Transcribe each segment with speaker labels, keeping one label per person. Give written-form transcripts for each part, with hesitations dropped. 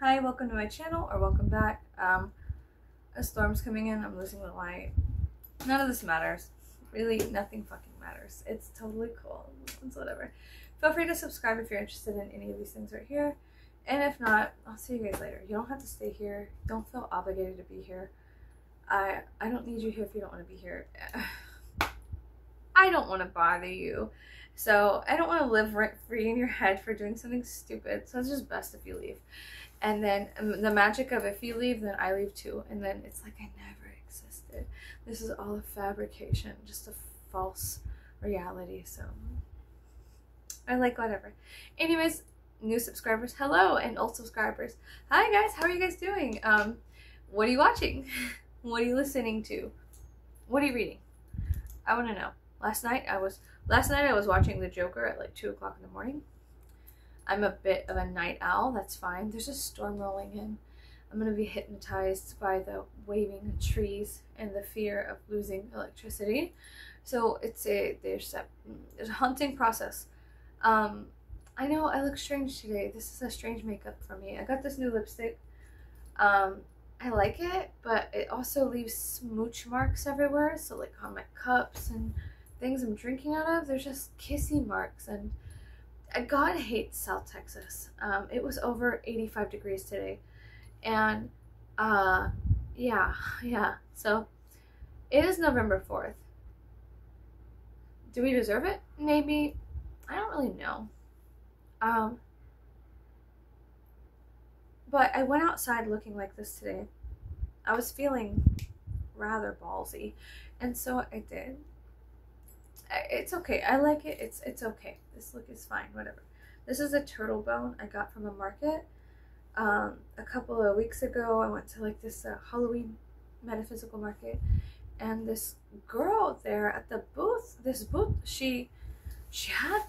Speaker 1: Hi, welcome to my channel, or welcome back. A storm's coming in, I'm losing the light. None of this matters. Really, nothing fucking matters. It's totally cool. It's whatever. Feel free to subscribe if you're interested in any of these things right here. And if not, I'll see you guys later. You don't have to stay here. Don't feel obligated to be here. I don't need you here if you don't want to be here. I don't want to bother you. So I don't want to live rent-free in your head for doing something stupid. So it's just best if you leave. And then the magic of if you leave, then I leave too. And then it's like I never existed. This is all a fabrication, just a false reality. So I like whatever. Anyways, new subscribers, hello, and old subscribers, hi guys, how are you guys doing? What are you watching? What are you listening to? What are you reading? I want to know. Last night I was watching The Joker at like 2 o'clock in the morning. I'm a bit of a night owl, that's fine. There's a storm rolling in. I'm going to be hypnotized by the waving trees and the fear of losing electricity. So there's a haunting process. I know I look strange today. This is a strange makeup for me. I got this new lipstick. I like it, but it also leaves smooch marks everywhere. So like on my cups and things I'm drinking out of, there's just kissy marks. And God hates South Texas. It was over 85 degrees today. And yeah. So it is November 4th. Do we deserve it? Maybe. I don't really know. But I went outside looking like this today. I was feeling rather ballsy, and so I did. It's okay. I like it. It's okay. This look is fine. Whatever. This is a turtle bone I got from a market. A couple of weeks ago, I went to like this Halloween metaphysical market, and this girl there at the booth, she had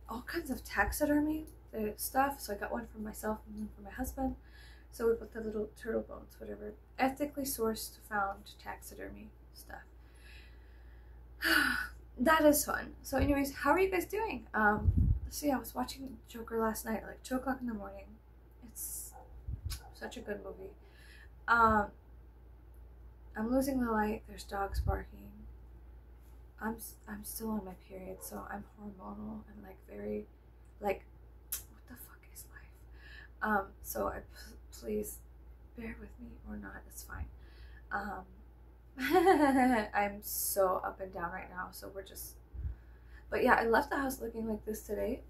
Speaker 1: all kinds of taxidermy stuff. So I got one for myself and one for my husband. So we put the little turtle bones, whatever, ethically sourced, found taxidermy stuff. That is fun. So anyways, how are you guys doing? See, I was watching Joker last night at like 2 o'clock in the morning. It's such a good movie. I'm losing the light. There's dogs barking. I'm still on my period, so I'm hormonal and like very like, what the fuck is life? So please bear with me or not, it's fine. I'm so up and down right now, so but yeah, I left the house looking like this today.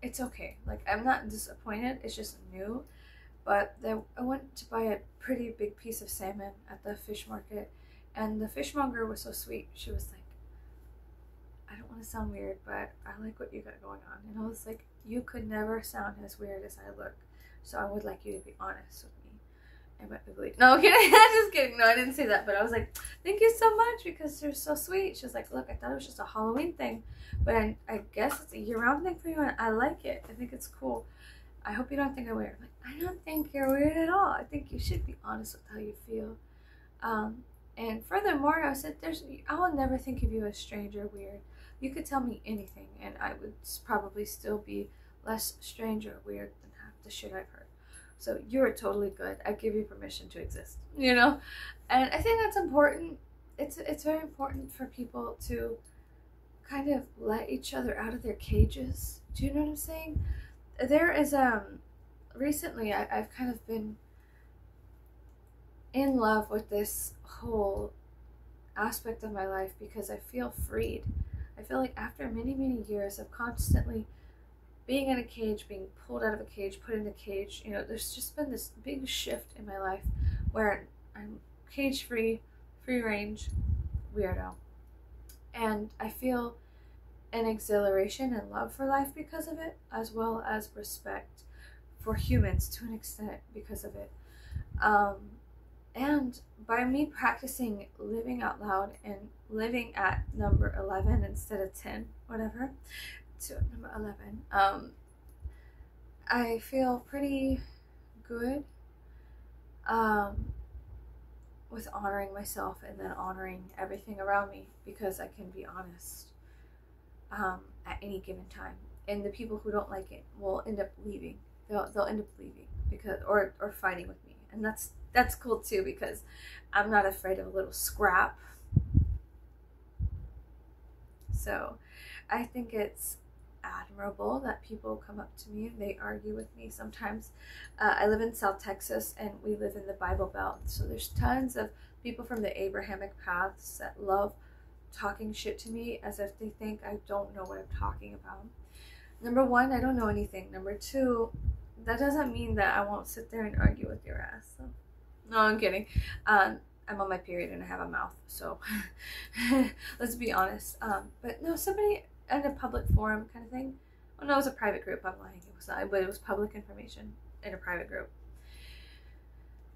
Speaker 1: It's okay. Like, I'm not disappointed, it's just new. But I went to buy a pretty big piece of salmon at the fish market, and the fishmonger was so sweet. She was like, I don't want to sound weird, but I like what you got going on. And I was like, you could never sound as weird as I look, so I would like you to be honest with me. Am I ugly? No, I'm kidding. Just kidding. No, I didn't say that, but I was like, thank you so much because you're so sweet. She was like, look, I thought it was just a Halloween thing, but I guess it's a year-round thing for you, and I like it. I think it's cool. I hope you don't think I'm weird. I'm like, I don't think you're weird at all. I think you should be honest with how you feel. And furthermore, I said, I will never think of you as strange or weird. You could tell me anything, and I would probably still be less strange or weird than half the shit I've heard. So you're totally good. I give you permission to exist, you know? And I think that's important. It's very important for people to kind of let each other out of their cages. Do you know what I'm saying? There is, recently I've kind of been in love with this whole aspect of my life because I feel freed. I feel like after many, many years of constantly being in a cage, being pulled out of a cage, put in a cage, you know, there's just been this big shift in my life where I'm cage-free, free-range weirdo. And I feel an exhilaration and love for life because of it, as well as respect for humans to an extent because of it. And by me practicing living out loud and living at number 11 instead of 10, whatever, to number 11, I feel pretty good with honoring myself and then honoring everything around me because I can be honest at any given time. And the people who don't like it will end up leaving they'll end up leaving because or fighting with me, and that's cool too, because I'm not afraid of a little scrap. So I think it's admirable that people come up to me and they argue with me sometimes. I live in South Texas and we live in the Bible Belt, so there's tons of people from the Abrahamic paths that love talking shit to me as if they think I don't know what I'm talking about. Number one, I don't know anything. Number two, that doesn't mean that I won't sit there and argue with your ass. So, no, I'm kidding. I'm on my period and I have a mouth, so let's be honest. But no, somebody at a public forum kind of thing. Oh no, it was a private group. I'm lying. It was not, but it was public information in a private group.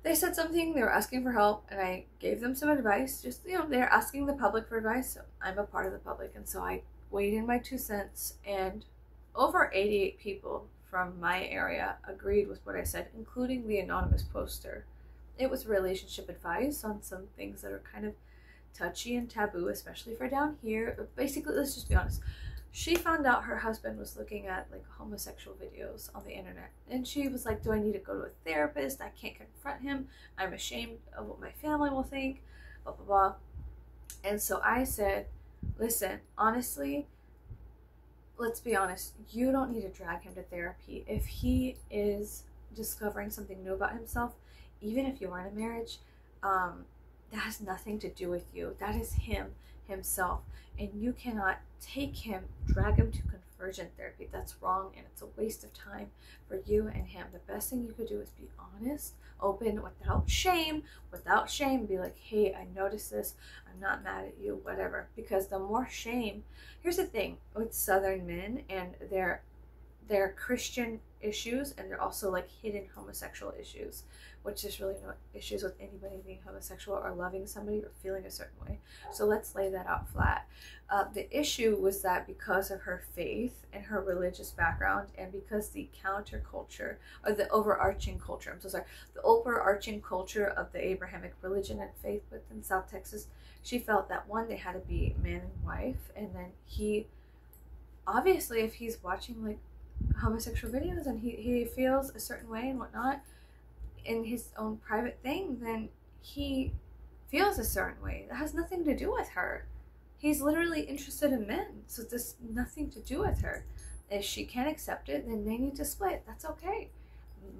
Speaker 1: They said something. They were asking for help, and I gave them some advice. Just, you know, they're asking the public for advice. So I'm a part of the public, and so I weighed in my 2 cents, and over 88 people from my area agreed with what I said, including the anonymous poster. It was relationship advice on some things that are kind of touchy and taboo, especially for down here. But basically, let's just be honest. She found out her husband was looking at like homosexual videos on the internet, and she was like, do I need to go to a therapist? I can't confront him. I'm ashamed of what my family will think, blah, blah, blah. And so I said, listen, honestly, let's be honest. You don't need to drag him to therapy. If he is discovering something new about himself, even if you are in a marriage, that has nothing to do with you. That is himself. And you cannot take him, drag him to conversion therapy. That's wrong, and it's a waste of time for you and him. The best thing you could do is be honest, open, without shame. Be like, hey, I noticed this. I'm not mad at you, whatever. Because the more shame, here's the thing with Southern men and their Christian issues, and they're also like hidden homosexual issues, which is really no issues with anybody being homosexual or loving somebody or feeling a certain way. So let's lay that out flat. The issue was that because of her faith and her religious background, and because the counterculture, or the overarching culture, the overarching culture of the Abrahamic religion and faith within South Texas, she felt that one, they had to be man and wife, and then he, obviously, if he's watching like homosexual videos and he feels a certain way and whatnot in his own private thing, then he feels a certain way. That has nothing to do with her. He's literally interested in men, so there's nothing to do with her. If she can't accept it, then they need to split. That's okay.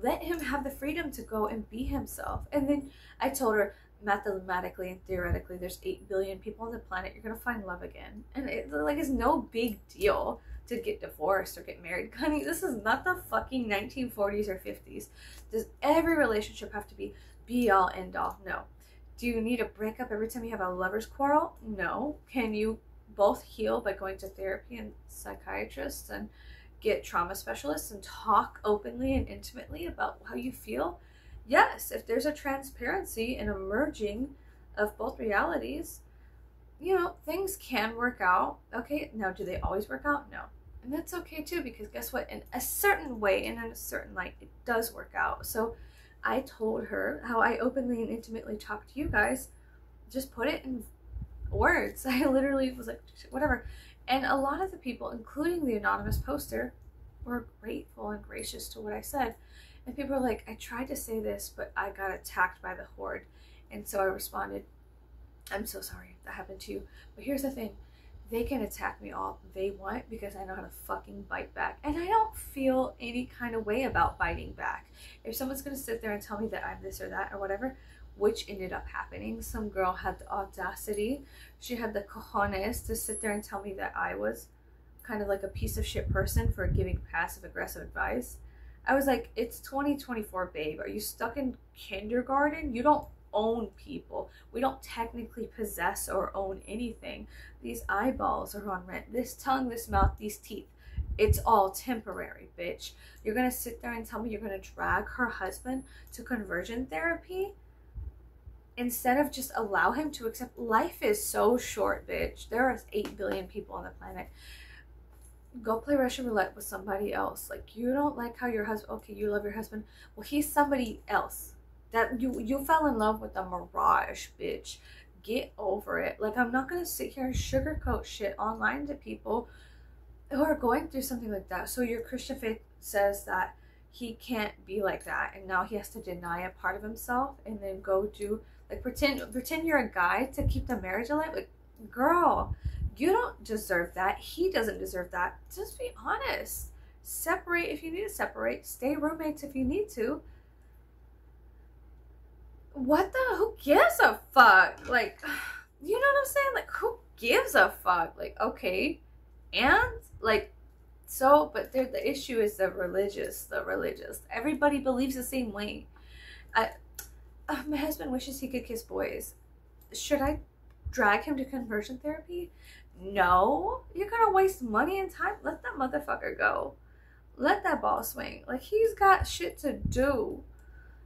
Speaker 1: Let him have the freedom to go and be himself. And then I told her, mathematically and theoretically, there's 8 billion people on the planet. You're gonna find love again, and it's no big deal to get divorced or get married. Honey, this is not the fucking 1940s or 50s. Does every relationship have to be all end all? No. Do you need a breakup every time you have a lover's quarrel? No. Can you both heal by going to therapy and psychiatrists and get trauma specialists and talk openly and intimately about how you feel? Yes. If there's a transparency and a merging of both realities, you know, things can work out. Okay, now do they always work out? No. And that's okay too, because guess what? In a certain way and in a certain light, it does work out. So I told her how I openly and intimately talk to you guys. Just put it in words. I literally was like, whatever. And a lot of the people, including the anonymous poster, were grateful and gracious to what I said. And people were like, I tried to say this, but I got attacked by the horde. And so I responded, I'm so sorry that happened to you. But here's the thing. They can attack me all they want because I know how to fucking bite back. And I don't feel any kind of way about biting back. If someone's going to sit there and tell me that I'm this or that or whatever, which ended up happening. Some girl had the audacity. She had the cojones to sit there and tell me that I was kind of like a piece of shit person for giving passive aggressive advice. I was like, it's 2024, babe. Are you stuck in kindergarten? You don't own people. We don't technically possess or own anything. These eyeballs are on rent. This tongue, this mouth, these teeth. It's all temporary, bitch. You're gonna sit there and tell me you're gonna drag her husband to conversion therapy instead of just allow him to accept. Life is so short, bitch. There are 8 billion people on the planet. Go play Russian roulette with somebody else. Like, you don't like how your husband, okay, you love your husband. Well, he's somebody else. That you fell in love with a mirage, bitch. Get over it. Like, I'm not gonna sit here and sugarcoat shit online to people who are going through something like that. So your Christian faith says that he can't be like that, and now he has to deny a part of himself and then go do, like, pretend you're a guy to keep the marriage alive. Like, girl, you don't deserve that. He doesn't deserve that. Just be honest. Separate if you need to separate. Stay roommates if you need to. What the, who gives a fuck? Like, you know what I'm saying? Like, who gives a fuck? Like, okay, and like, so, but the issue is the religious. Everybody believes the same way. My husband wishes he could kiss boys. Should I drag him to conversion therapy? No. You're gonna waste money and time. Let that motherfucker go. Let that ball swing. Like, he's got shit to do.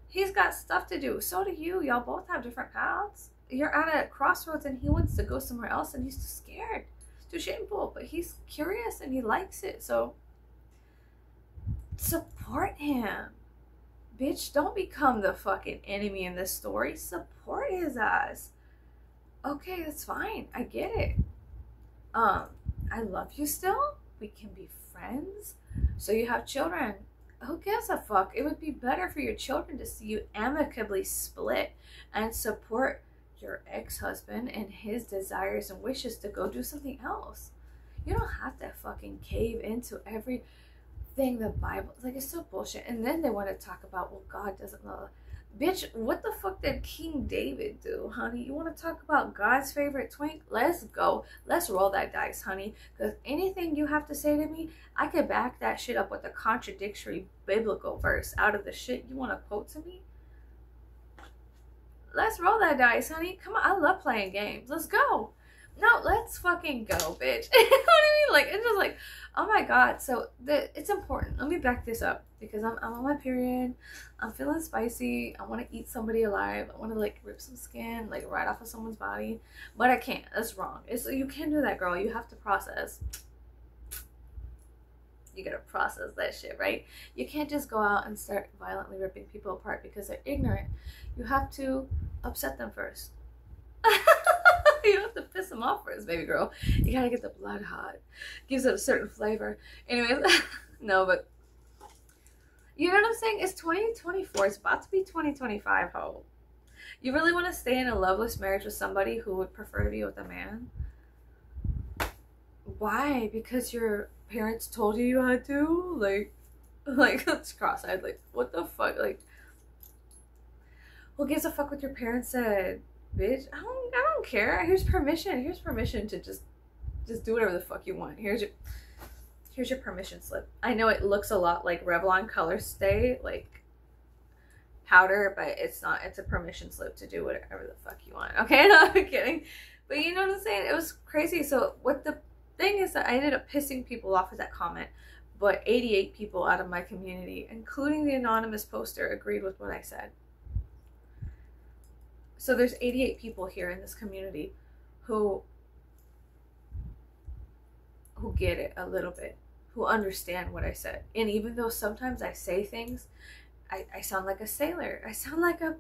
Speaker 1: He's got stuff to do. So do you. Y'all both have different paths. You're at a crossroads and he wants to go somewhere else and he's too scared. It's too shameful. But he's curious and he likes it. So support him. Bitch, don't become the fucking enemy in this story. Support his ass. Okay, that's fine. I get it. I love you still. We can be friends. So you have children. Who gives a fuck? It would be better for your children to see you amicably split and support your ex-husband and his desires and wishes to go do something else. You don't have to fucking cave into everything the Bible, like, it's so bullshit. And then they want to talk about, well, God doesn't love. Bitch, what the fuck did King David do, honey? You want to talk about God's favorite twink? Let's go. Let's roll that dice, honey. Because anything you have to say to me, I could back that shit up with a contradictory biblical verse out of the shit you want to quote to me. Let's roll that dice, honey. Come on, I love playing games. Let's go. No, let's fucking go, bitch. You know what I mean? Like, it's just like, oh my God. So it's important. Let me back this up because I'm on my period. I'm feeling spicy. I want to eat somebody alive. I want to, like, rip some skin, like, right off of someone's body. But I can't. That's wrong. You can't do that, girl. You have to process. You gotta process that shit, right? You can't just go out and start violently ripping people apart because they're ignorant. You have to upset them first. You have to piss them off first, baby girl. You gotta get the blood hot. Gives it a certain flavor. Anyways, no, but you know what I'm saying? It's 2024. It's about to be 2025, ho. You really want to stay in a loveless marriage with somebody who would prefer to be with a man? Why? Because your parents told you had to? Like it's cross-eyed. Like, what the fuck? Like, who gives a fuck what your parents said? Bitch, I don't care. Here's permission. Here's permission to just do whatever the fuck you want. Here's your permission slip. I know it looks a lot like Revlon Color Stay, like powder, but it's not. It's a permission slip to do whatever the fuck you want. Okay, no, I'm kidding. But you know what I'm saying? It was crazy. So what the thing is that I ended up pissing people off with that comment, but 88 people out of my community, including the anonymous poster, agreed with what I said. So there's 88 people here in this community who get it a little bit, who understand what I said. And even though sometimes I say things, I sound like a sailor. I sound like a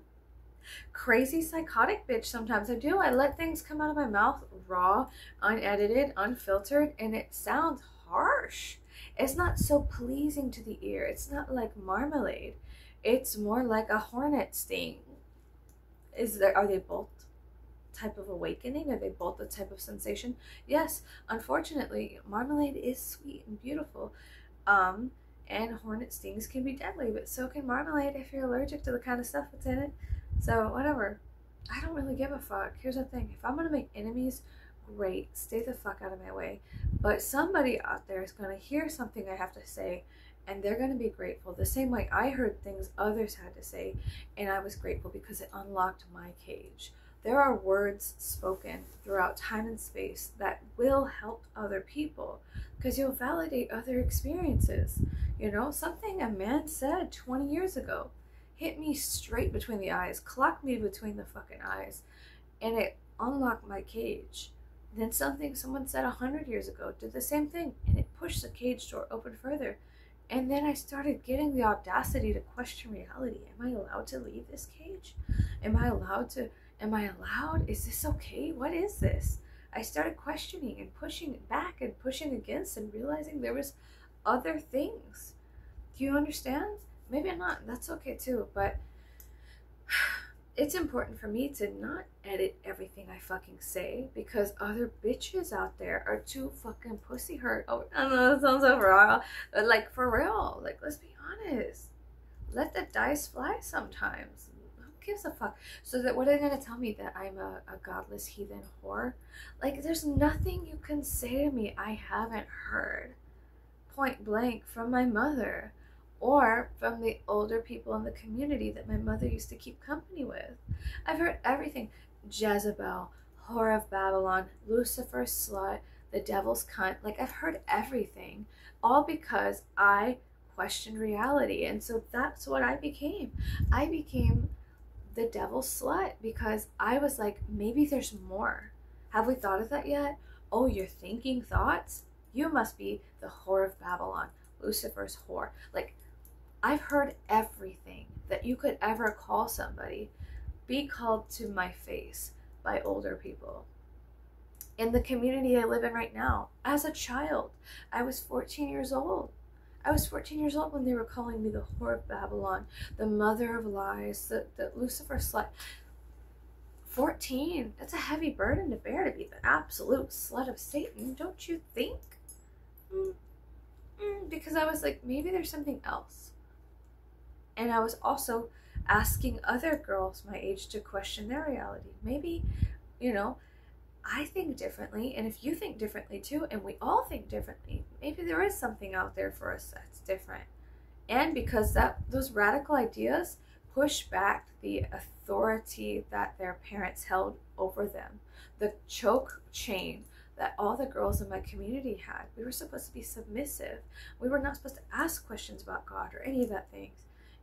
Speaker 1: crazy psychotic bitch sometimes. I do. I let things come out of my mouth raw, unedited, unfiltered, and it sounds harsh. It's not so pleasing to the ear. It's not like marmalade. It's more like a hornet sting. Are they both type of awakening? Are they both a type of sensation? Yes, unfortunately, marmalade is sweet and beautiful. And hornet stings can be deadly, but so can marmalade if you're allergic to the kind of stuff that's in it. So whatever. I don't really give a fuck. Here's the thing. If I'm gonna make enemies, great. Stay the fuck out of my way. But somebody out there is gonna hear something I have to say, and they're going to be grateful the same way I heard things others had to say, and I was grateful because it unlocked my cage. There are words spoken throughout time and space that will help other people because you'll validate other experiences. You know, something a man said 20 years ago hit me straight between the eyes, clocked me between the fucking eyes, and it unlocked my cage. Then something someone said 100 years ago did the same thing, and it pushed the cage door open further. And then I started getting the audacity to question reality. Am I allowed to leave this cage? Am I allowed? Is this okay? What is this? I started questioning and pushing back and pushing against and realizing there was other things. Do you understand? maybe I'm not. That's okay too. But it's important for me to not edit everything I fucking say, because other bitches out there are too fucking pussy hurt. Oh, I know that sounds so raw, but like for real, like let's be honest. Let the dice fly sometimes. Who gives a fuck? So that what are they gonna tell me, that I'm a godless heathen whore? Like there's nothing you can say to me I haven't heard point blank from my mother or from the older people in the community that my mother used to keep company with. I've heard everything. Jezebel, whore of Babylon, Lucifer, slut, the devil's cunt. Like I've heard everything, all because I questioned reality. And so that's what I became. I became the devil's slut because I was like, maybe there's more. Have we thought of that yet? Oh, you're thinking thoughts? You must be the whore of Babylon, Lucifer's whore. Like, I've heard everything that you could ever call somebody be called to my face by older people. In the community I live in right now, as a child, I was 14 years old. I was 14 years old when they were calling me the whore of Babylon, the mother of lies, the Lucifer slut. 14, that's a heavy burden to bear, to be the absolute slut of Satan, don't you think? Because I was like, maybe there's something else. And I was also asking other girls my age to question their reality. Maybe, you know, I think differently, and if you think differently too, and we all think differently, maybe there is something out there for us that's different. And because those radical ideas push back the authority that their parents held over them, the choke chain that all the girls in my community had. We were supposed to be submissive. We were not supposed to ask questions about God or any of that things.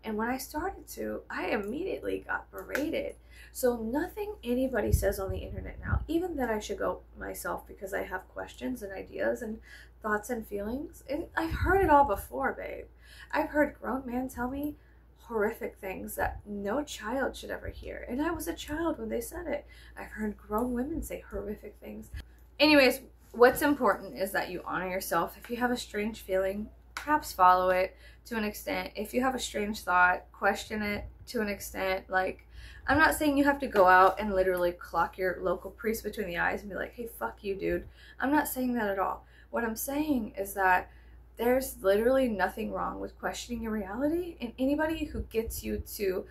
Speaker 1: And when I started to, I immediately got berated. So nothing anybody says on the internet now, even that I should go myself because I have questions and ideas and thoughts and feelings. And I've heard it all before, babe. I've heard grown men tell me horrific things that no child should ever hear. And I was a child when they said it. I've heard grown women say horrific things. Anyways, what's important is that you honor yourself. If you have a strange feeling, perhaps follow it to an extent. If you have a strange thought, question it to an extent. Like, I'm not saying you have to go out and literally clock your local priest between the eyes and be like, hey, fuck you, dude. I'm not saying that at all. What I'm saying is that there's literally nothing wrong with questioning your reality, and anybody who gets you to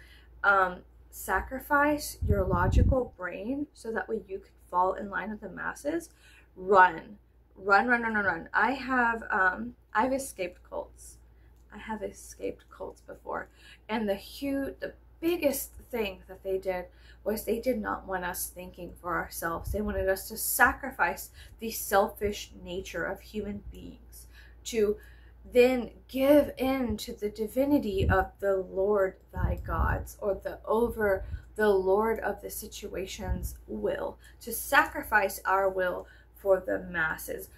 Speaker 1: sacrifice your logical brain so that way you can fall in line with the masses, run. I've escaped cults. I have escaped cults before, and the biggest thing that they did was they did not want us thinking for ourselves. They wanted us to sacrifice the selfish nature of human beings to then give in to the divinity of the Lord thy gods, or the Lord of the situation's will, to sacrifice our will for the masses.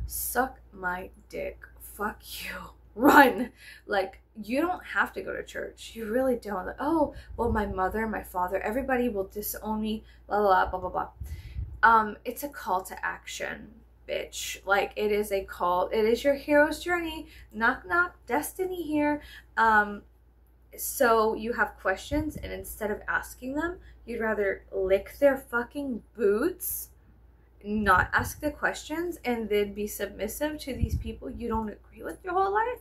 Speaker 1: Suck my dick. Fuck you. Run. Like, you don't have to go to church. You really don't. Like, oh, well, my mother, my father, everybody will disown me, blah, blah, blah, blah, blah. It's a call to action, bitch. Like, it is a call. It is your hero's journey. Knock, knock. Destiny here. So you have questions, and instead of asking them, you'd rather lick their fucking boots, not ask the questions, and then be submissive to these people you don't agree with your whole life.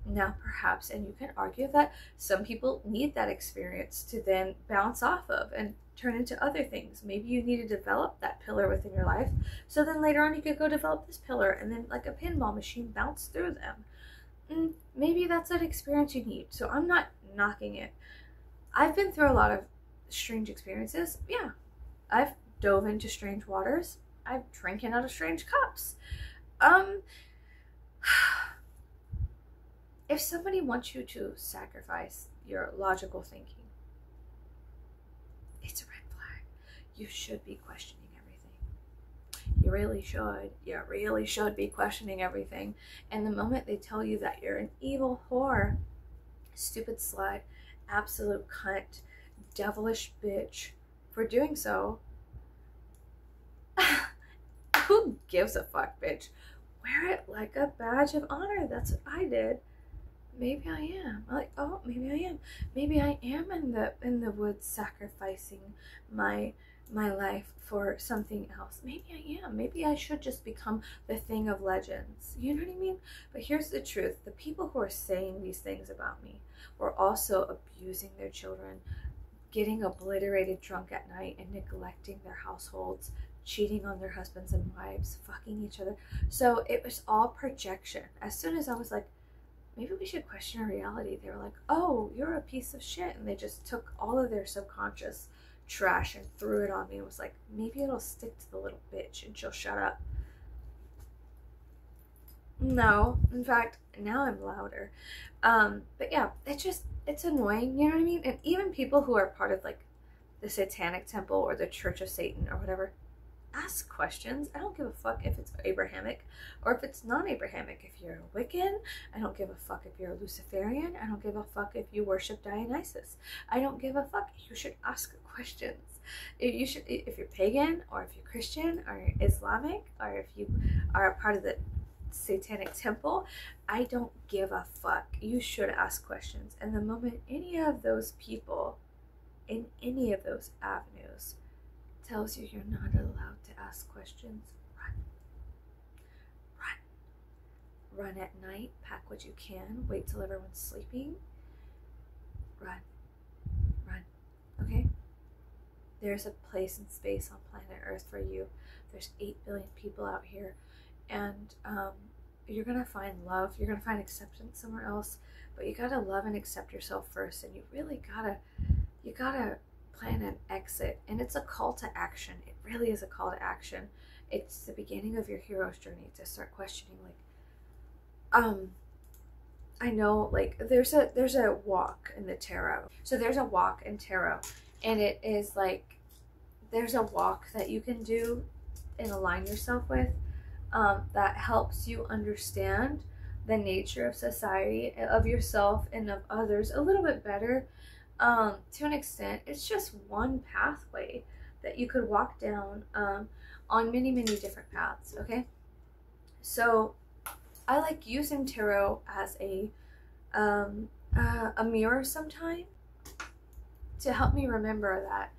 Speaker 1: Now, perhaps, and you can argue that some people need that experience to then bounce off of and turn into other things. Maybe you need to develop that pillar within your life, so then later on you could go develop this pillar and then, like a pinball machine, bounce through them. Maybe that's an experience you need. So I'm not knocking it. I've been through a lot of strange experiences. Yeah, I've dove into strange waters. I've drinking out of strange cups. If somebody wants you to sacrifice your logical thinking, it's a red flag. You should be questioning everything. You really should. You really should be questioning everything. And the moment they tell you that you're an evil whore, stupid slut, absolute cunt, devilish bitch, for doing so, who gives a fuck, bitch? Wear it like a badge of honor. That's what I did. maybe I am. I'm like, oh, maybe I am. Maybe I am in the woods sacrificing my life for something else. Maybe I am. Maybe I should just become the thing of legends. You know what I mean? But here's the truth. The people who are saying these things about me were also abusing their children, getting obliterated drunk at night and neglecting their households, cheating on their husbands and wives, fucking each other. So it was all projection. As soon as I was like, maybe we should question our reality, they were like, oh, you're a piece of shit. And they just took all of their subconscious trash and threw it on me and was like, maybe it'll stick to the little bitch and she'll shut up. No, in fact, now I'm louder. But yeah, it's annoying, you know what I mean? And even people who are part of like the Satanic Temple or the Church of Satan or whatever, ask questions. I don't give a fuck if it's Abrahamic or if it's non-Abrahamic. If you're a Wiccan, I don't give a fuck if you're a Luciferian. I don't give a fuck if you worship Dionysus. I don't give a fuck. You should ask questions. If you're pagan or if you're Christian or Islamic or if you are a part of the Satanic Temple, I don't give a fuck. You should ask questions. And the moment any of those people in any of those avenues tells you you're not allowed to ask questions, run at night, pack what you can, wait till everyone's sleeping, run, okay? There's a place and space on planet Earth for you. There's 8 billion people out here, and you're gonna find love, you're gonna find acceptance somewhere else, but you gotta love and accept yourself first, and you really gotta plan an exit. And it's a call to action. It really is a call to action. It's the beginning of your hero's journey to start questioning, like, I know, like, there's a walk in the tarot. So there's a walk in tarot, and it is like, there's a walk that you can do and align yourself with, that helps you understand the nature of society, of yourself, and of others a little bit better. To an extent, it's just one pathway that you could walk down, on many different paths. Okay, so I like using tarot as a mirror sometimes to help me remember that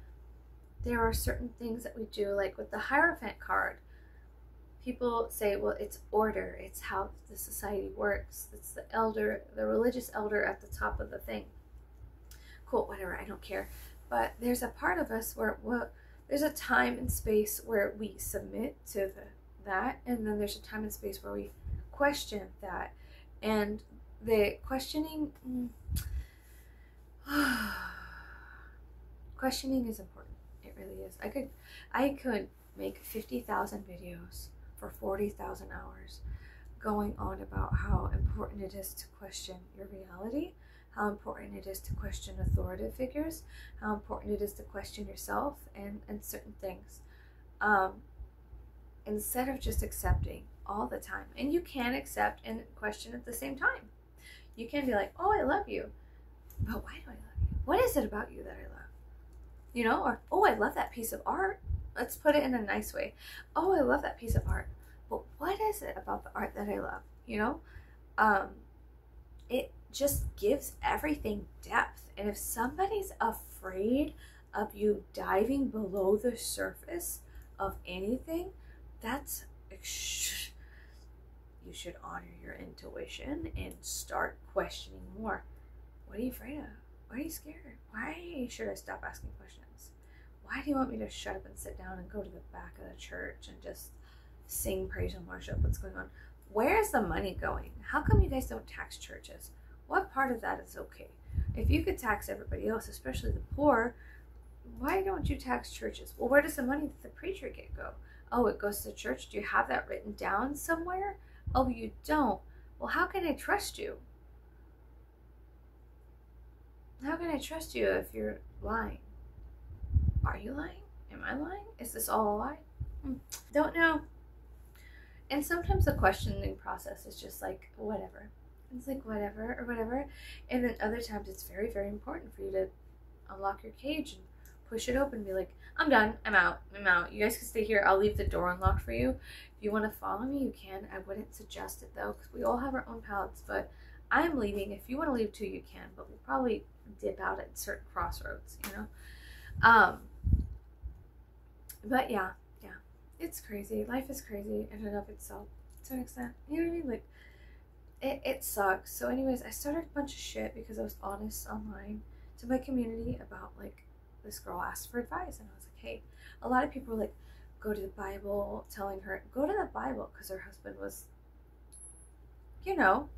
Speaker 1: there are certain things that we do, like with the Hierophant card. People say, well, it's order, it's how the society works, it's the elder, the religious elder at the top of the thing. Cool, whatever, I don't care. But there's a part of us where, well, there's a time and space where we submit to that, and then there's a time and space where we question that. And the questioning, questioning is important. It really is. I could make 50,000 videos for 40,000 hours going on about how important it is to question your reality, how important it is to question authoritative figures, how important it is to question yourself and certain things, instead of just accepting all the time. And you can accept and question at the same time. You can be like, oh, I love you, but why do I love you? What is it about you that I love? You know, or, oh, I love that piece of art. Let's put it in a nice way. Oh, I love that piece of art, but what is it about the art that I love? You know, it just gives everything depth. And if somebody's afraid of you diving below the surface of anything, that's, you should honor your intuition and start questioning more. What are you afraid of? Why are you scared? Why should I stop asking questions? Why do you want me to shut up and sit down and go to the back of the church and just sing praise and worship? What's going on? Where is the money going? How come you guys don't tax churches? What part of that is okay? If you could tax everybody else, especially the poor, why don't you tax churches? Well, where does the money that the preacher get go? Oh, it goes to church. Do you have that written down somewhere? Oh, you don't. Well, how can I trust you? How can I trust you if you're lying? Are you lying? Am I lying? Is this all a lie? Don't know. And sometimes the questioning process is just like, whatever. It's like, whatever, or whatever. And then other times it's very, very important for you to unlock your cage and push it open and be like, I'm done. I'm out. You guys can stay here. I'll leave the door unlocked for you. If you want to follow me, you can. I wouldn't suggest it, though, because we all have our own paths. But I'm leaving. If you want to leave too, you can, but we'll probably dip out at certain crossroads, you know? But yeah, it's crazy. Life is crazy in and of itself to an extent. You know what I mean? Like, it sucks. So anyways, I started a bunch of shit because I was honest online to my community about, like, this girl asked for advice, and I was like, hey, a lot of people were like, go to the Bible, telling her, go to the Bible, because her husband was, you know,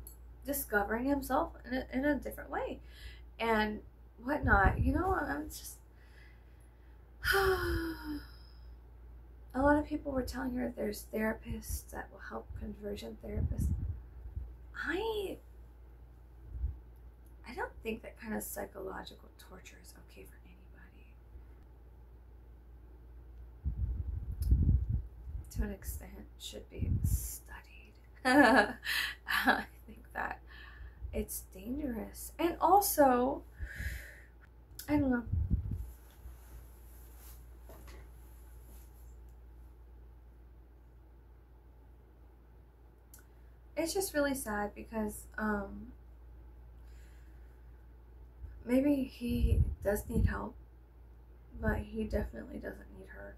Speaker 1: discovering himself in a different way and whatnot. You know, I'm just a lot of people were telling her there's therapists that will help, conversion therapists. I don't think that kind of psychological torture is okay for anybody. To an extent, should be studied. I think that it's dangerous. And also, I don't know. It's just really sad because maybe he does need help, but he definitely doesn't need her.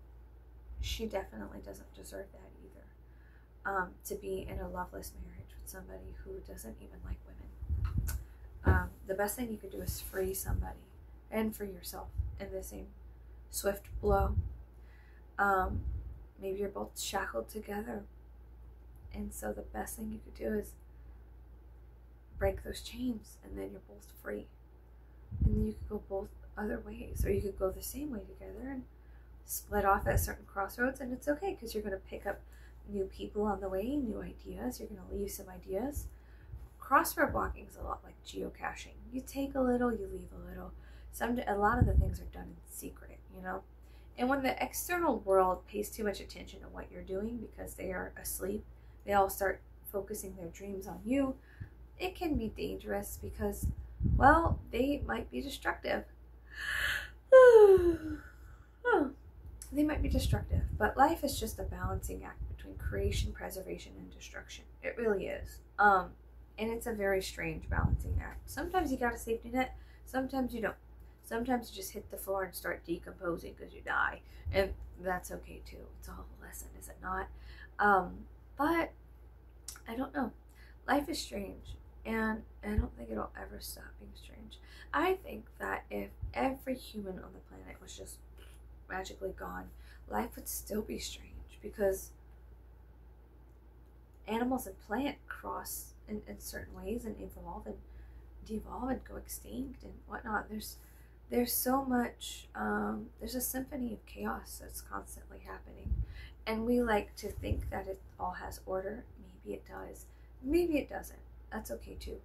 Speaker 1: She definitely doesn't deserve that either. To be in a loveless marriage with somebody who doesn't even like women. The best thing you could do is free somebody and free yourself in the same swift blow. Maybe you're both shackled together, and so the best thing you could do is break those chains, and then you're both free. And then you could go both other ways, or you could go the same way together and split off at certain crossroads, and it's okay because you're going to pick up new people on the way, new ideas. You're going to leave some ideas. Crossroad walking is a lot like geocaching. You take a little, you leave a little. A lot of the things are done in secret, you know. And when the external world pays too much attention to what you're doing because they are asleep, they all start focusing their dreams on you. It can be dangerous because, well, they might be destructive. They might be destructive, but life is just a balancing act between creation, preservation, and destruction. It really is. And it's a very strange balancing act. Sometimes you got a safety net, sometimes you don't. Sometimes you just hit the floor and start decomposing because you die, and that's okay too. It's all a lesson, is it not? But I don't know. Life is strange, and I don't think it'll ever stop being strange. I think that if every human on the planet was just magically gone, life would still be strange because animals and plant cross in certain ways and evolve and devolve and go extinct and whatnot. There's so much, there's a symphony of chaos that's constantly happening, and we like to think that it all has order. Maybe it does, maybe it doesn't. That's okay too.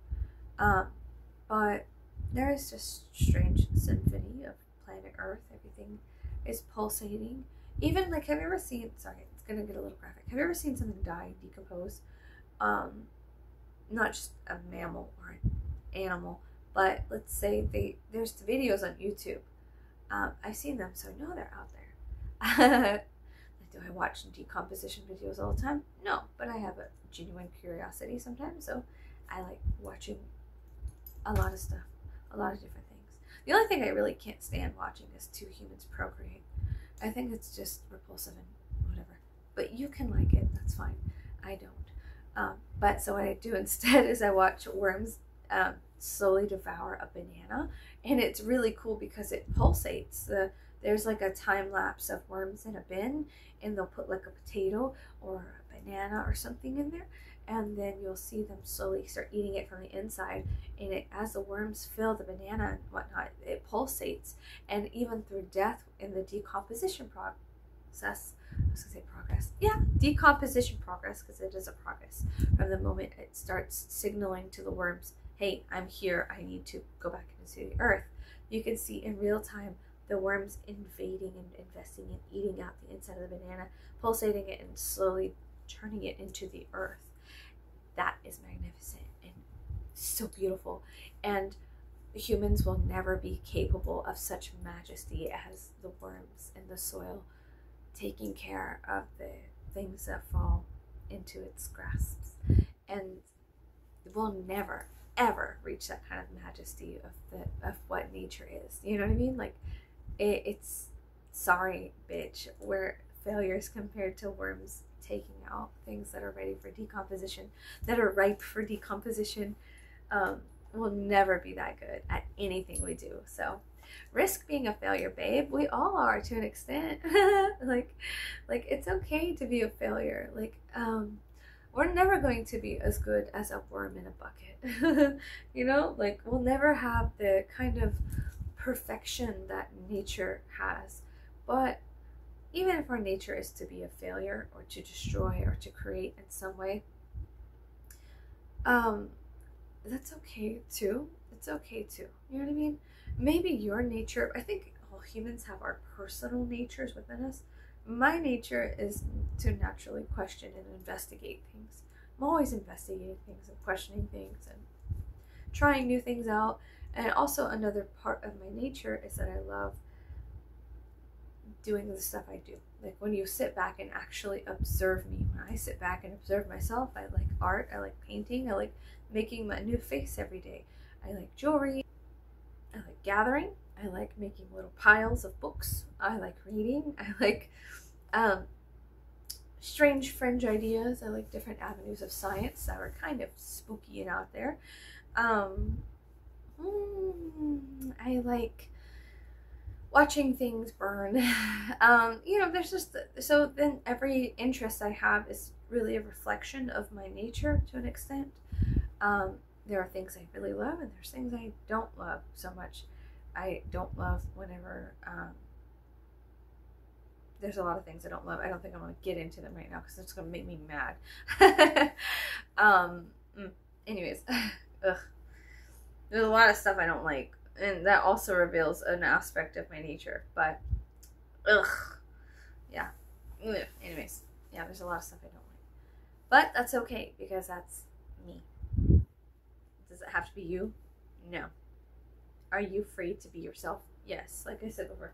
Speaker 1: But there is this strange symphony of planet Earth. Everything is pulsating. Even, like, have you ever seen, sorry, it's gonna get a little graphic. Have you ever seen something die, decompose? Not just a mammal or an animal, but let's say there's videos on YouTube. I've seen them, so I know they're out there. Do I watch decomposition videos all the time? No, but I have a genuine curiosity sometimes, so I like watching a lot of stuff, a lot of different things. The only thing I really can't stand watching is two humans procreate. I think it's just repulsive and whatever. But you can like it, that's fine. I don't. But so what I do instead is I watch worms slowly devour a banana, and it's really cool because it pulsates. There's like a time lapse of worms in a bin, and they'll put like a potato or a banana or something in there, and then you'll see them slowly start eating it from the inside, and as the worms fill the banana and whatnot, it pulsates. And even through death in the decomposition process, I was gonna say progress, yeah, decomposition progress, because it is a progress from the moment it starts signaling to the worms, hey, I'm here, I need to go back into the earth. You can see in real time the worms invading and investing and eating out the inside of the banana, pulsating it and slowly turning it into the earth. That is magnificent and so beautiful. And humans will never be capable of such majesty as the worms in the soil, taking care of the things that fall into its grasps. And we'll never ever reach that kind of majesty of what nature is. You know what I mean? Like it's sorry, bitch. We're failures compared to worms taking out things that are ready for decomposition, that are ripe for decomposition. We'll never be that good at anything we do. So risk being a failure, babe. We all are to an extent. like it's okay to be a failure. Like we're never going to be as good as a worm in a bucket. You know, like we'll never have the kind of perfection that nature has. But even if our nature is to be a failure or to destroy or to create in some way, that's okay too. It's okay too. You know what I mean? Maybe your nature, I think all humans have our personal natures within us. My nature is to naturally question and investigate things. I'm always investigating things and questioning things and trying new things out. And also another part of my nature is that I love doing the stuff I do. Like when you sit back and actually observe me, when I sit back and observe myself, I like art, I like painting, I like making my new face every day. I like jewelry, I like gathering, I like making little piles of books, I like reading, I like strange fringe ideas, I like different avenues of science that are kind of spooky and out there. I like watching things burn. You know, there's just, so then every interest I have is really a reflection of my nature to an extent. There are things I really love and there's things I don't love so much. I don't love whenever, there's a lot of things I don't love. I don't think I'm going to get into them right now because it's going to make me mad. Anyways, ugh. There's a lot of stuff I don't like. And that also reveals an aspect of my nature. But, ugh. Yeah. Ugh. Anyways, yeah, there's a lot of stuff I don't like. But that's okay because that's me. Does it have to be you? No. Are you free to be yourself? Yes. Like I said before,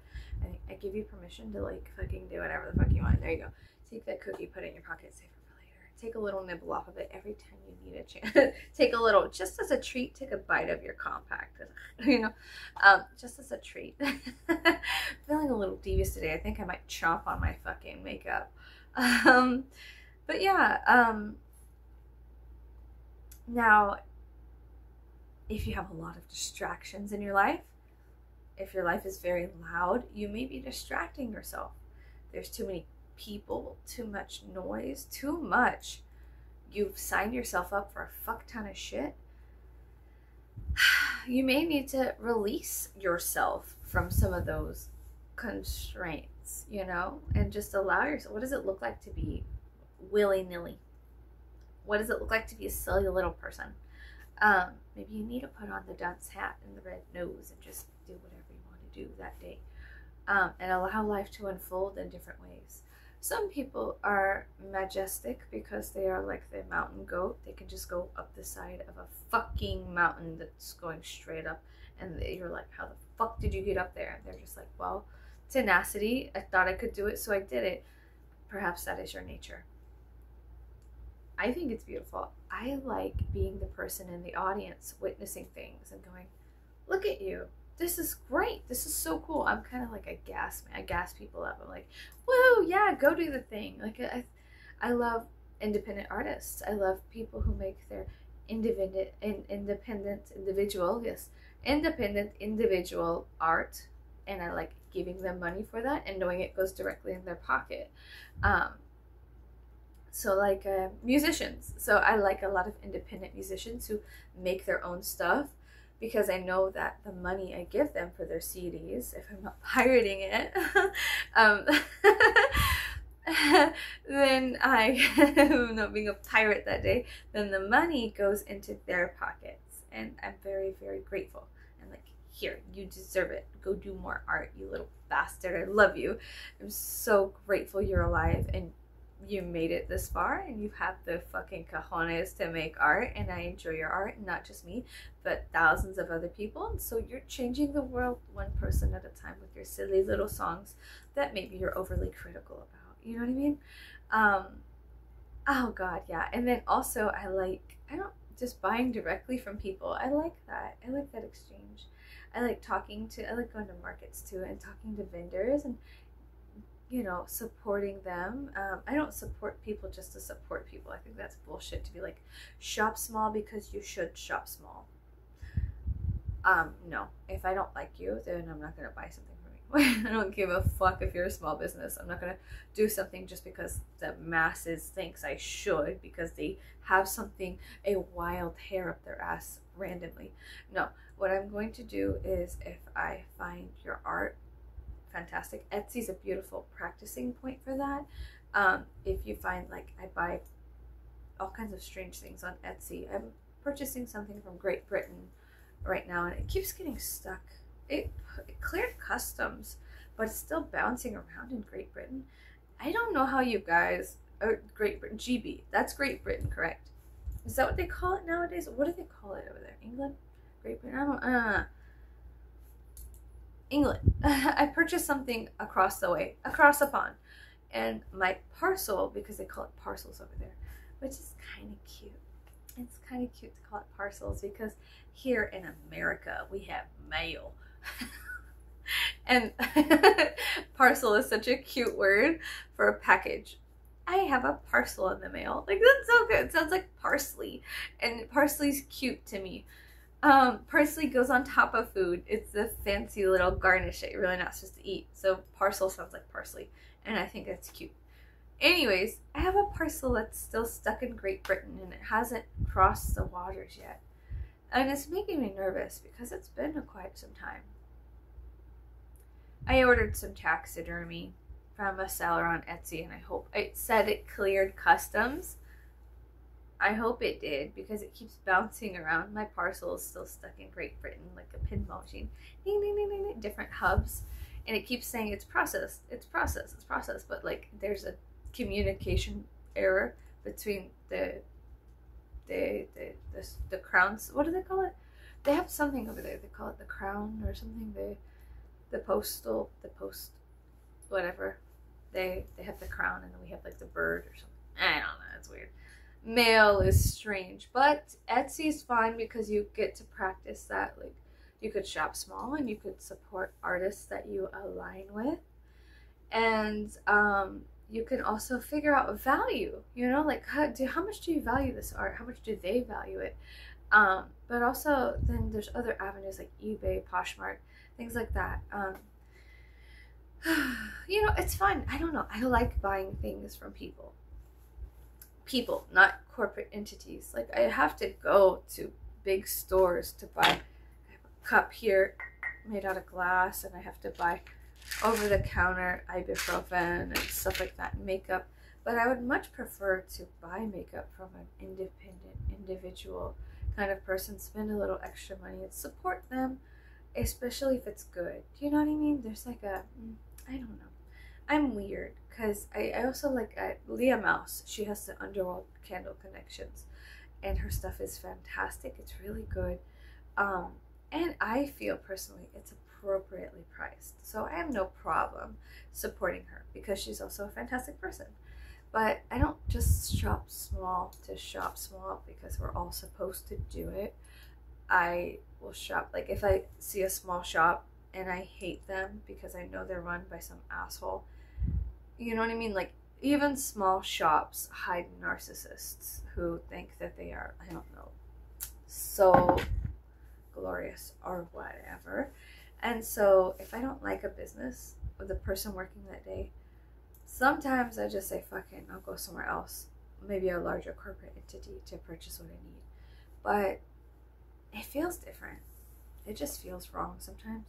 Speaker 1: I give you permission to like fucking do whatever the fuck you want. There you go. Take that cookie, put it in your pocket, save it for later. Take a little nibble off of it every time you need a chance. Take a little, just as a treat, take a bite of your compact. You know, just as a treat. Feeling a little devious today. I think I might chomp on my fucking makeup. But yeah, now, if you have a lot of distractions in your life, if your life is very loud, you may be distracting yourself. There's too many people, too much noise, too much. You've signed yourself up for a fuck ton of shit. You may need to release yourself from some of those constraints, you know, and just allow yourself. What does it look like to be willy-nilly? What does it look like to be a silly little person? Maybe you need to put on the dunce hat and the red nose and just do whatever you want to do that day, and allow life to unfold in different ways. Some people are majestic because they are like the mountain goat. They can just go up the side of a fucking mountain that's going straight up, and you're like, how the fuck did you get up there? And they're just like, well, tenacity. I thought I could do it, so I did it. Perhaps that is your nature. I think it's beautiful. I like being the person in the audience witnessing things and going, look at you. This is great. This is so cool. I'm kind of like a gas man. I gas people up. I'm like, whoa, yeah, go do the thing. Like I love independent artists. I love people who make their independent individual art, and I like giving them money for that and knowing it goes directly in their pocket. So like musicians. So I like a lot of independent musicians who make their own stuff, because I know that the money I give them for their CDs, if I'm not pirating it, then I'm not being a pirate that day, then the money goes into their pockets. And I'm very, very grateful. And like, here, you deserve it. Go do more art, you little bastard. I love you. I'm so grateful you're alive and you made it this far, and you have the fucking cojones to make art, and I enjoy your art, not just me, but thousands of other people. And so you're changing the world one person at a time with your silly little songs that maybe you're overly critical about. You know what I mean? Oh God, yeah. And then also I just buying directly from people. I like that. I like that exchange. I like I like going to markets too and talking to vendors and, you know, supporting them. I don't support people just to support people. I think that's bullshit to be like, shop small because you should shop small. No. If I don't like you, then I'm not going to buy something from you. I don't give a fuck if you're a small business. I'm not going to do something just because the masses thinks I should because they have something, a wild hair up their ass randomly. No. What I'm going to do is if I find your art fantastic, Etsy's a beautiful practicing point for that. If you find, like, I buy all kinds of strange things on Etsy. I'm purchasing something from Great Britain right now and it keeps getting stuck. It cleared customs, but it's still bouncing around in Great Britain. I don't know how you guys, Great Britain, GB, that's Great Britain, correct? Is that what they call it nowadays? What do they call it over there? England? Great Britain? I don't England. I purchased something across the way, across the pond, and my parcel, because they call it parcels over there, which is kind of cute. It's kind of cute to call it parcels because here in America we have mail. And parcel is such a cute word for a package. I have a parcel in the mail. Like, that's so good. It sounds like parsley, and parsley's cute to me. Parsley goes on top of food. It's a fancy little garnish that you're really not supposed to eat. So parcel sounds like parsley, and I think that's cute. Anyways, I have a parcel that's still stuck in Great Britain, and it hasn't crossed the waters yet. And it's making me nervous because it's been quite some time. I ordered some taxidermy from a seller on Etsy, and I hope it said it cleared customs. I hope it did because it keeps bouncing around. My parcel is still stuck in Great Britain like a pinball machine. Ding, ding, ding, ding, ding, different hubs. And it keeps saying it's processed, it's processed, it's processed. But like there's a communication error between the crowns. What do they call it? They have something over there. They call it the crown or something. The post, whatever. They have the crown, and then we have like the bird or something. I don't know. It's weird. Mail is strange, but Etsy's fine because you get to practice that. Like, you could shop small and you could support artists that you align with, and you can also figure out value. You know, like how much do you value this art? How much do they value it? But also then there's other avenues like eBay, Poshmark, things like that. You know, it's fun. I don't know. I like buying things from people. People, not corporate entities. Like, I have to go to big stores to buy. I have a cup here made out of glass, and I have to buy over-the-counter ibuprofen and stuff like that, makeup. But I would much prefer to buy makeup from an independent, individual kind of person, spend a little extra money and support them, especially if it's good. Do you know what I mean? There's like a, I don't know. I'm weird because I also like Leah Mouse. She has the Underworld Candle Connections, and her stuff is fantastic. It's really good. And I feel personally it's appropriately priced. So I have no problem supporting her because she's also a fantastic person. But I don't just shop small to shop small because we're all supposed to do it. I will shop, like if I see a small shop and I hate them because I know they're run by some asshole. You know what I mean? Like, even small shops hide narcissists who think that they are, I don't know, so glorious or whatever. And so if I don't like a business or the person working that day, sometimes I just say, fuck it, I'll go somewhere else. Maybe a larger corporate entity to purchase what I need. But it feels different. It just feels wrong sometimes.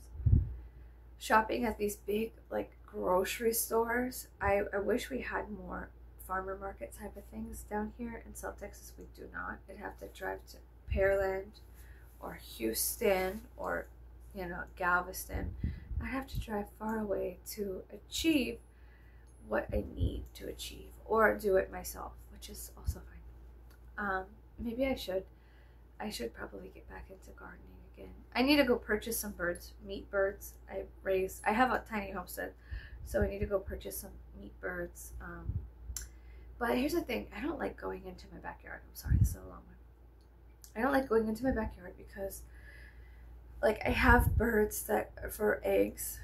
Speaker 1: Shopping at these big, like, grocery stores, I wish we had more farmer market type of things down here in South Texas. We do not. I'd have to drive to Pearland or Houston or, you know, Galveston. I have to drive far away to achieve what I need to achieve, or do it myself, which is also fine. Maybe I should probably get back into gardening again. I need to go purchase some birds, meat birds. I have a tiny homestead, so I need to go purchase some meat birds. But here's the thing, I don't like going into my backyard. I'm sorry, this is a long one. I don't like going into my backyard because like I have birds that for eggs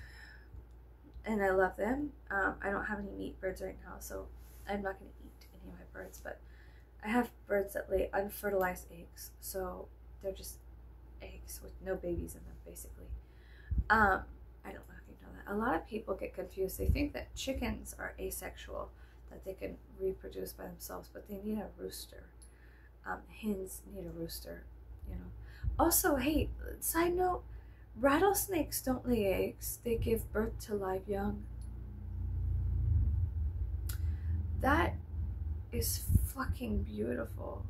Speaker 1: and I love them. I don't have any meat birds right now, so I'm not going to eat any of my birds, but I have birds that lay unfertilized eggs, so they're just eggs with no babies in them, basically. I don't know if you know that. A lot of people get confused. They think that chickens are asexual, that they can reproduce by themselves, but they need a rooster. Hens need a rooster, you know. Also, hey, side note, rattlesnakes don't lay eggs. They give birth to live young. That is fucking beautiful.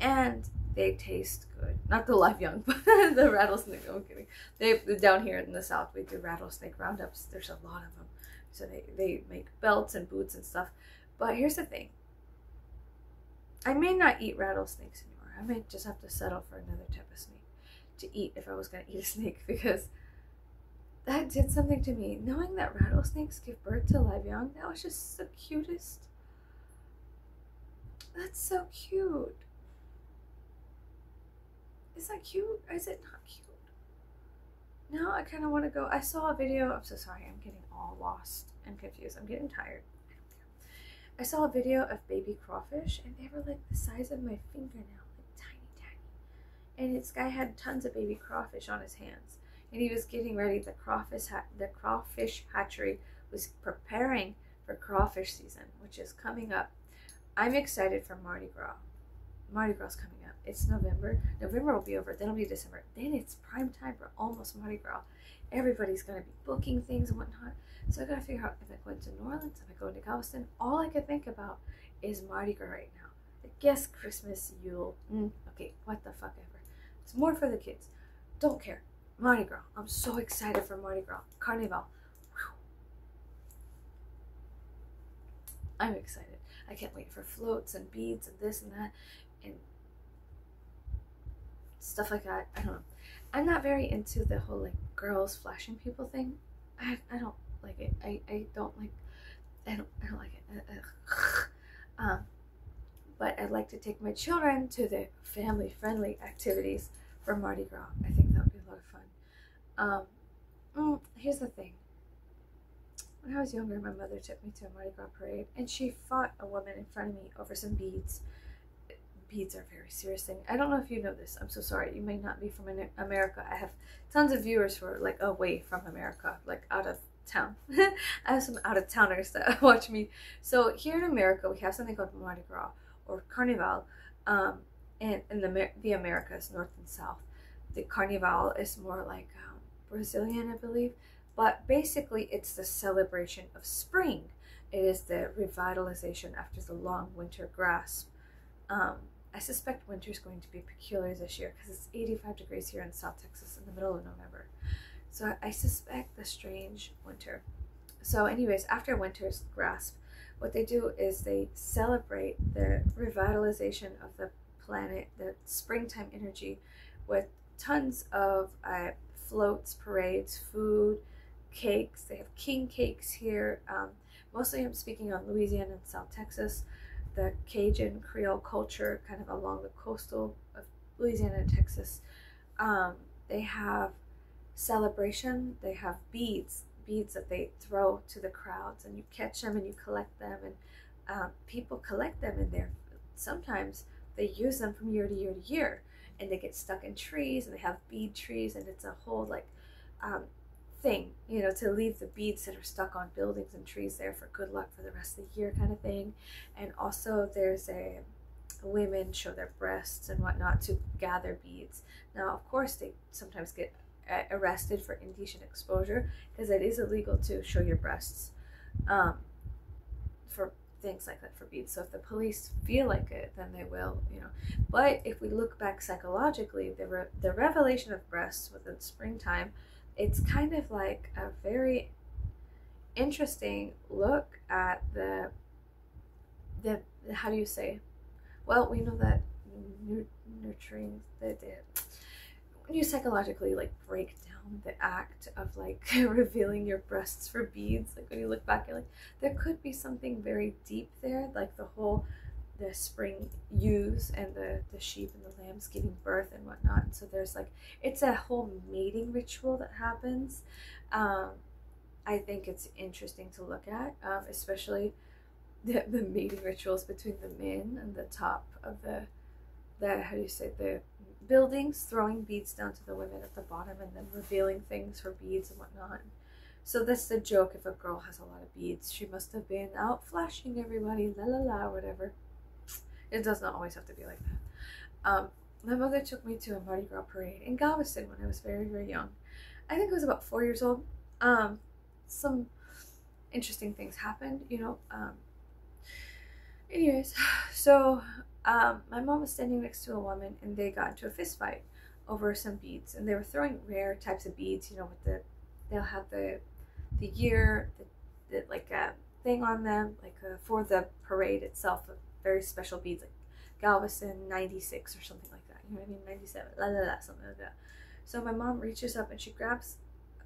Speaker 1: And they taste good. Not the live young, but the rattlesnake. I'm kidding. Down here in the South, we do rattlesnake roundups. There's a lot of them. So they make belts and boots and stuff. But here's the thing. I may not eat rattlesnakes anymore. I may just have to settle for another type of snake to eat if I was going to eat a snake, because that did something to me. Knowing that rattlesnakes give birth to live young, that was just the cutest. That's so cute. Is that cute or is it not cute? Now I kind of want to go. I saw a video. I'm so sorry. I'm getting all lost and confused. I'm getting tired. I saw a video of baby crawfish, and they were like the size of my fingernail, like tiny, tiny. And this guy had tons of baby crawfish on his hands, and he was getting ready. The crawfish hatchery was preparing for crawfish season, which is coming up. I'm excited for Mardi Gras. Mardi Gras coming up. It's November. November will be over. Then it'll be December. Then it's prime time for almost Mardi Gras. Everybody's going to be booking things and whatnot. So I got to figure out if I'm going to New Orleans, if I'm going to Galveston. All I can think about is Mardi Gras right now. I guess Christmas, Yule. Okay, what the fuck ever. It's more for the kids. Don't care. Mardi Gras. I'm so excited for Mardi Gras. Carnival. Whew. I'm excited. I can't wait for floats and beads and this and that and stuff like that. I don't know. I'm not very into the whole like girls flashing people thing. I don't like it. I don't like like it. But I'd like to take my children to the family friendly activities for Mardi Gras. I think that would be a lot of fun. Here's the thing. When I was younger, my mother took me to a Mardi Gras parade, and she fought a woman in front of me over some beads. Beads are a very serious thing. I don't know if you know this. I'm so sorry. You may not be from America. I have tons of viewers who are like away from America, like out of town. I have some out of towners that watch me. So here in America, we have something called Mardi Gras or Carnival, in the Americas, North and South. The Carnival is more like Brazilian, I believe. But basically, it's the celebration of spring. It is the revitalization after the long winter grasp. I suspect winter is going to be peculiar this year because it's 85 degrees here in South Texas in the middle of November. So I suspect the strange winter. So anyways, after winter's grasp, what they do is they celebrate the revitalization of the planet, the springtime energy, with tons of floats, parades, food, cakes. They have king cakes here. Mostly I'm speaking on Louisiana and South Texas. The Cajun Creole culture kind of along the coastal of Louisiana and Texas. They have celebration. They have beads that they throw to the crowds, and you catch them and you collect them, and people collect them in there. Sometimes they use them from year to year to year, and they get stuck in trees, and they have bead trees, and it's a whole like thing, you know, to leave the beads that are stuck on buildings and trees there for good luck for the rest of the year kind of thing. And also there's women show their breasts and whatnot to gather beads. Now of course they sometimes get arrested for indecent exposure because it is illegal to show your breasts for things like that, for beads. So if the police feel like it, then they will, you know. But if we look back psychologically, the revelation of breasts within springtime, it's kind of like a very interesting look at the how do you say? Well, we know that nurturing when you psychologically like break down the act of like revealing your breasts for beads, like when you look back, you're like, there could be something very deep there, like the whole the spring ewes and the sheep and the lambs giving birth and whatnot. And so there's like, it's a whole mating ritual that happens. I think it's interesting to look at, especially the mating rituals between the men and the top of the how do you say, the buildings, throwing beads down to the women at the bottom and then revealing things for beads and whatnot. So that's the joke: if a girl has a lot of beads, she must have been out flashing everybody, la la la, whatever. It does not always have to be like that. My mother took me to a Mardi Gras parade in Galveston when I was very, very young. I think I was about 4 years old. Some interesting things happened, you know. Anyways, so my mom was standing next to a woman and they got into a fist fight over some beads, and they were throwing rare types of beads, you know, with they'll have the year, the like a thing on them, like for the parade itself, very special beads, like Galveston 96 or something like that, you know what I mean, 97, la la la, something like that. So my mom reaches up and she grabs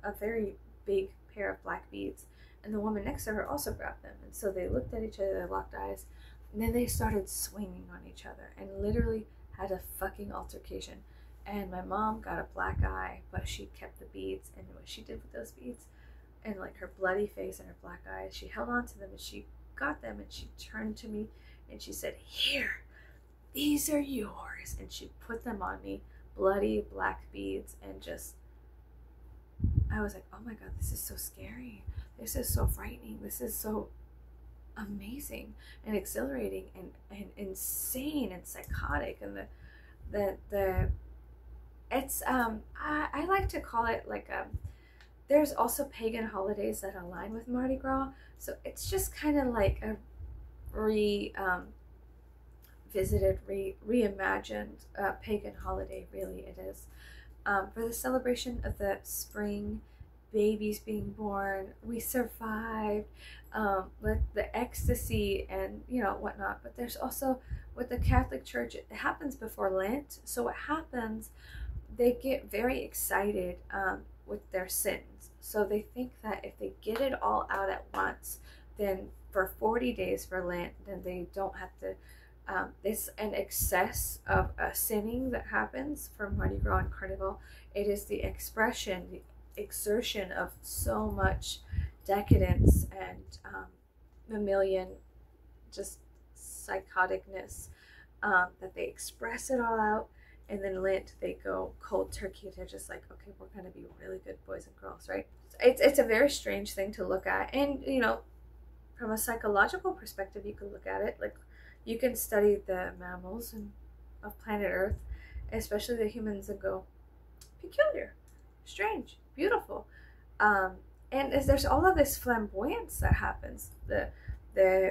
Speaker 1: a very big pair of black beads, and the woman next to her also grabbed them, and so they looked at each other, they locked eyes, and then they started swinging on each other and literally had a fucking altercation. And my mom got a black eye, but she kept the beads, and what she did with those beads and like her bloody face and her black eyes, she held on to them and she got them, and she turned to me and she said, "Here, these are yours," and she put them on me, bloody black beads. And just, I was like, oh my god, this is so scary, this is so frightening, this is so amazing and exhilarating and insane and psychotic. And the it's I like to call it like there's also pagan holidays that align with Mardi Gras, so it's just kind of like a reimagined pagan holiday. Really, it is, for the celebration of the spring, babies being born, we survived, with the ecstasy and, you know, whatnot. But there's also, with the Catholic Church, it happens before Lent. So what happens, they get very excited with their sins. So they think that if they get it all out at once, then for 40 days for Lent, then they don't have to, it's an excess of sinning that happens for Mardi Gras and Carnival. It is the expression, the exertion of so much decadence and mammalian just psychoticness, that they express it all out. And then Lent, they go cold turkey. They're just like, okay, we're gonna be really good boys and girls, right? It's a very strange thing to look at. And, you know, from a psychological perspective, you can look at it like, you can study the mammals of planet Earth, especially the humans, and go, peculiar, strange, beautiful. And there's all of this flamboyance that happens. The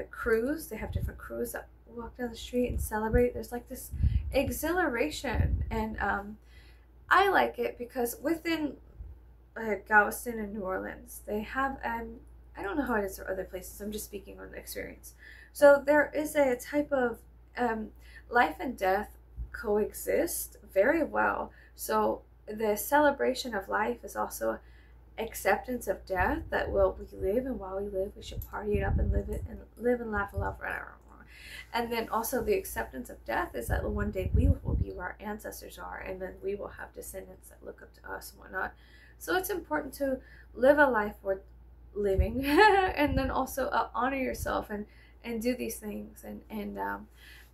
Speaker 1: crews, they have different crews that walk down the street and celebrate. There's like this exhilaration, and I like it because within Galveston and New Orleans, they have, I don't know how it is for other places, I'm just speaking on experience. So there is a type of life and death coexist very well. So the celebration of life is also acceptance of death, that we live, and while we live, we should party it up and live and laugh and love forever. And then also the acceptance of death is that one day we will be where our ancestors are, and then we will have descendants that look up to us and whatnot. So it's important to live a life worth living, and then also honor yourself and do these things, and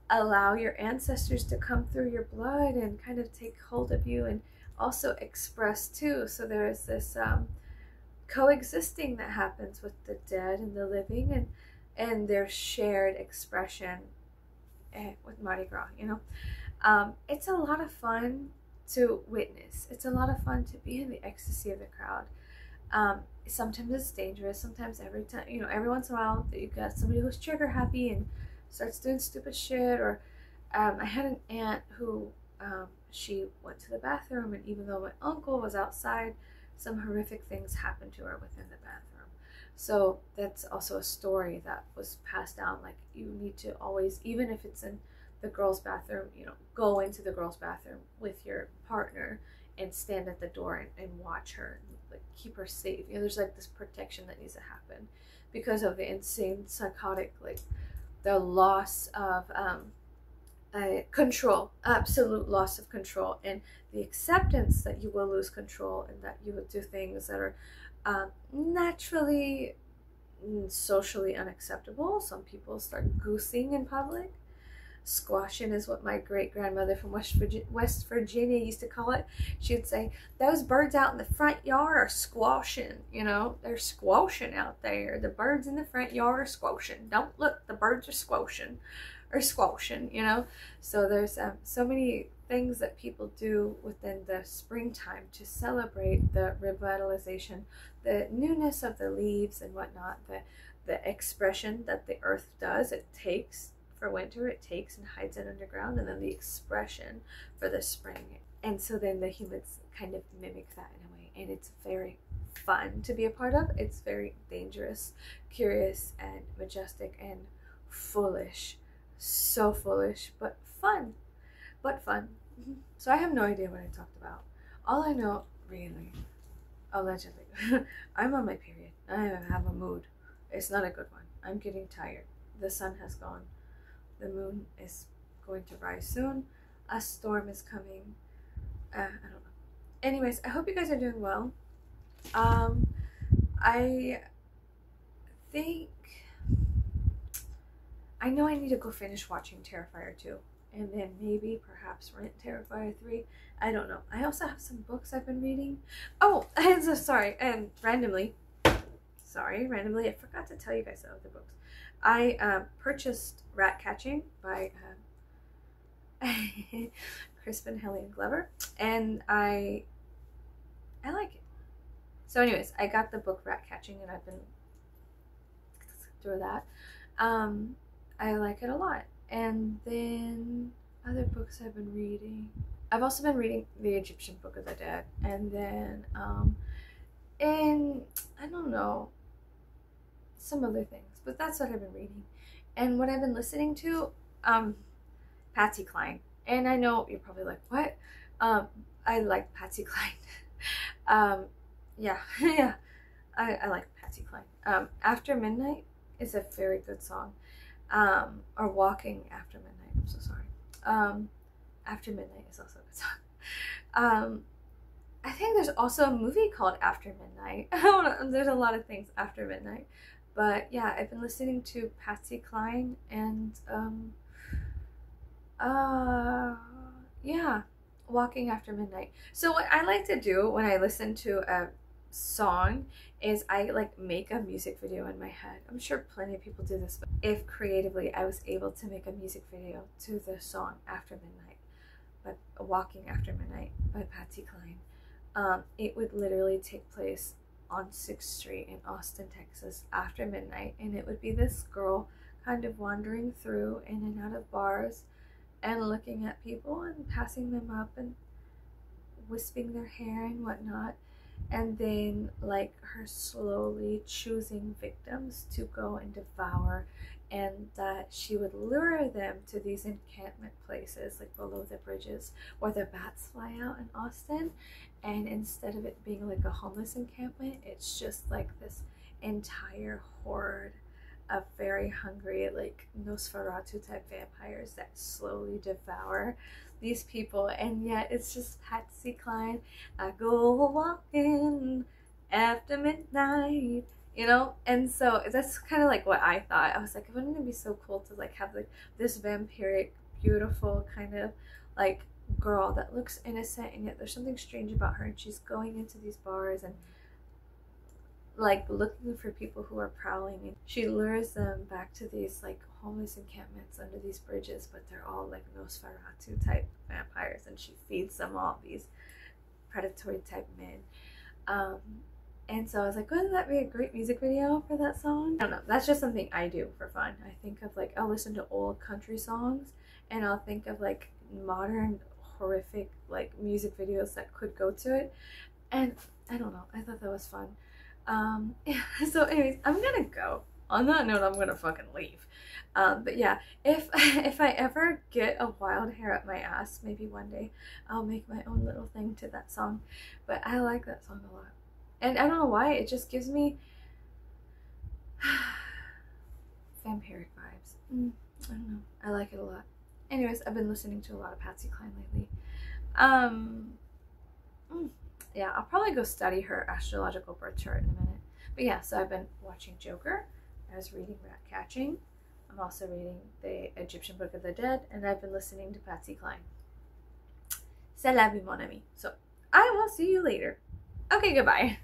Speaker 1: allow your ancestors to come through your blood and kind of take hold of you, and also express too. So there is this coexisting that happens with the dead and the living, and their shared expression with Mardi Gras, you know. It's a lot of fun to witness. It's a lot of fun to be in the ecstasy of the crowd. Sometimes it's dangerous. Sometimes every once in a while you got somebody who's trigger happy and starts doing stupid shit. Or I had an aunt who she went to the bathroom, and even though my uncle was outside, some horrific things happened to her within the bathroom. So that's also a story that was passed down. Like, you need to always, even if it's in the girls' bathroom, you know, go into the girls' bathroom with your partner and stand at the door and watch her, and like keep her safe. You know, there's like this protection that needs to happen because of the insane psychotic like the loss of control, absolute loss of control, and the acceptance that you will lose control and that you will do things that are naturally socially unacceptable. Some people start goosing in public. Squashing is what my great grandmother from West Virginia used to call it. She would say, those birds out in the front yard are squashing, you know, they're squashing out there. The birds in the front yard are squashing. Don't look, the birds are squashing, you know. So there's so many things that people do within the springtime to celebrate the revitalization, the newness of the leaves and whatnot, the expression that the earth does. It takes for winter, it takes and hides it underground, and then the expression for the spring. And so then the humans kind of mimic that in a way, and it's very fun to be a part of. It's very dangerous, curious, and majestic, and foolish. So foolish, but fun. So I have no idea what I talked about. All I know, really, allegedly, I'm on my period. I have a mood. It's not a good one. I'm getting tired. The sun has gone. The moon is going to rise soon. A storm is coming. I don't know. Anyways, I hope you guys are doing well. I think I know I need to go finish watching Terrifier 2 and then maybe perhaps rent Terrifier 3. I don't know. I also have some books I've been reading. Oh, I'm so sorry. And randomly, I forgot to tell you guys the other books. I purchased Rat Catching by Crispin Hellion Glover, and I like it. So anyways, I got the book Rat Catching, and I've been through that. I like it a lot. And then other books I've been reading. I've also been reading The Egyptian Book of the Dead, and then and I don't know, some other things. But that's what I've been reading. And what I've been listening to, Patsy Cline. And I know you're probably like, what? I like Patsy Cline. Yeah, yeah. I like Patsy Cline. After Midnight is a very good song. Or Walking After Midnight, I'm so sorry. After Midnight is also a good song. I think there's also a movie called After Midnight. There's a lot of things after midnight. But yeah, I've been listening to Patsy Cline and yeah, Walking After Midnight. So what I like to do when I listen to a song is I like make a music video in my head. I'm sure plenty of people do this, but if creatively I was able to make a music video to the song After Midnight, but Walking After Midnight by Patsy Cline, it would literally take place on 6th Street in Austin, Texas after midnight, and it would be this girl kind of wandering through in and out of bars and looking at people and passing them up and wisping their hair and whatnot, and then like her slowly choosing victims to go and devour, and that she would lure them to these encampment places like below the bridges where the bats fly out in Austin. And instead of it being like a homeless encampment, it's just like this entire horde of very hungry, like Nosferatu type vampires that slowly devour these people. And yet it's just Patsy Cline. I go walking after midnight, you know. And so that's kind of like what I thought. I was like, wouldn't it be so cool to like have like this vampiric, beautiful kind of like girl that looks innocent, and yet there's something strange about her, and she's going into these bars and like looking for people who are prowling, and she lures them back to these like homeless encampments under these bridges, but they're all like Nosferatu type vampires, and she feeds them all these predatory type men. And so I was like, wouldn't that be a great music video for that song? I don't know, that's just something I do for fun. I think of like, I'll listen to old country songs, and I'll think of like modern horrific like music videos that could go to it, and I don't know, I thought that was fun. Yeah, so anyways, I'm gonna go. On that note, I'm gonna fucking leave. But yeah, if I ever get a wild hair up my ass, maybe one day I'll make my own little thing to that song. But I like that song a lot, and I don't know why, it just gives me vampiric vibes. I don't know. I like it a lot. Anyways, I've been listening to a lot of Patsy Cline lately. Yeah, I'll probably go study her astrological birth chart in a minute. But yeah, so I've been watching Joker. I was reading Rat Catching. I'm also reading the Egyptian Book of the Dead, and I've been listening to Patsy Cline. C'est la vie, mon ami. So I will see you later. Okay, goodbye.